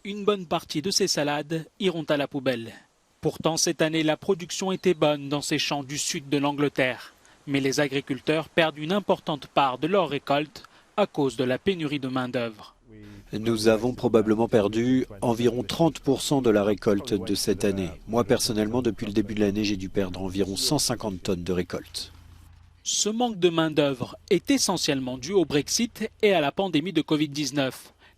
une bonne partie de ces salades iront à la poubelle. Pourtant, cette année, la production était bonne dans ces champs du sud de l'Angleterre. Mais les agriculteurs perdent une importante part de leur récolte à cause de la pénurie de main-d'œuvre. Nous avons probablement perdu environ 30% de la récolte de cette année. Moi, personnellement, depuis le début de l'année, j'ai dû perdre environ 150 tonnes de récolte. Ce manque de main-d'œuvre est essentiellement dû au Brexit et à la pandémie de Covid-19.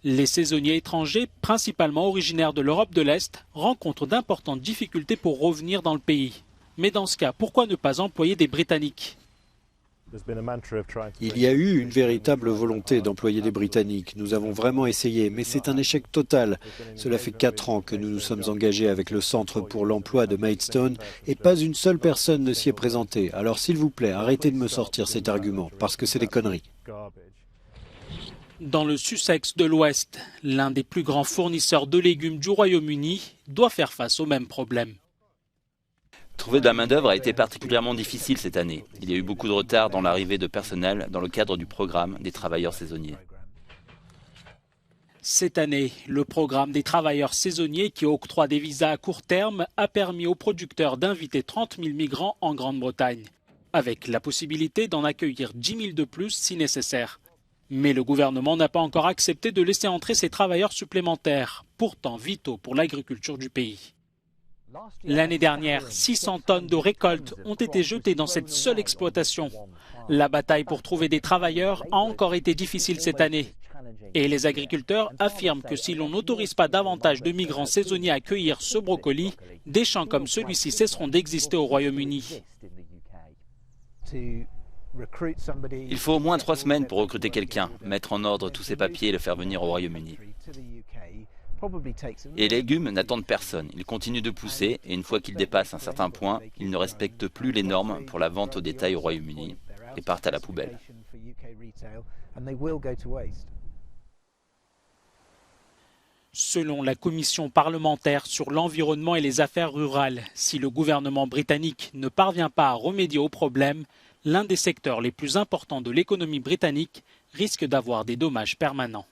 Les saisonniers étrangers, principalement originaires de l'Europe de l'Est, rencontrent d'importantes difficultés pour revenir dans le pays. Mais dans ce cas, pourquoi ne pas employer des Britanniques ? Il y a eu une véritable volonté d'employer des Britanniques. Nous avons vraiment essayé, mais c'est un échec total. Cela fait 4 ans que nous nous sommes engagés avec le Centre pour l'emploi de Maidstone et pas une seule personne ne s'y est présentée. Alors s'il vous plaît, arrêtez de me sortir cet argument, parce que c'est des conneries. Dans le Sussex de l'Ouest, l'un des plus grands fournisseurs de légumes du Royaume-Uni doit faire face au même problème. Trouver de la main-d'œuvre a été particulièrement difficile cette année. Il y a eu beaucoup de retard dans l'arrivée de personnel dans le cadre du programme des travailleurs saisonniers. Cette année, le programme des travailleurs saisonniers qui octroie des visas à court terme a permis aux producteurs d'inviter 30 000 migrants en Grande-Bretagne, avec la possibilité d'en accueillir 10 000 de plus si nécessaire. Mais le gouvernement n'a pas encore accepté de laisser entrer ces travailleurs supplémentaires, pourtant vitaux pour l'agriculture du pays. L'année dernière, 600 tonnes de récoltes ont été jetées dans cette seule exploitation. La bataille pour trouver des travailleurs a encore été difficile cette année. Et les agriculteurs affirment que si l'on n'autorise pas davantage de migrants saisonniers à accueillir ce brocoli, des champs comme celui-ci cesseront d'exister au Royaume-Uni. Il faut au moins 3 semaines pour recruter quelqu'un, mettre en ordre tous ses papiers et le faire venir au Royaume-Uni. Et les légumes n'attendent personne, ils continuent de pousser et une fois qu'ils dépassent un certain point, ils ne respectent plus les normes pour la vente au détail au Royaume-Uni et partent à la poubelle. Selon la commission parlementaire sur l'environnement et les affaires rurales, si le gouvernement britannique ne parvient pas à remédier au problème, l'un des secteurs les plus importants de l'économie britannique risque d'avoir des dommages permanents.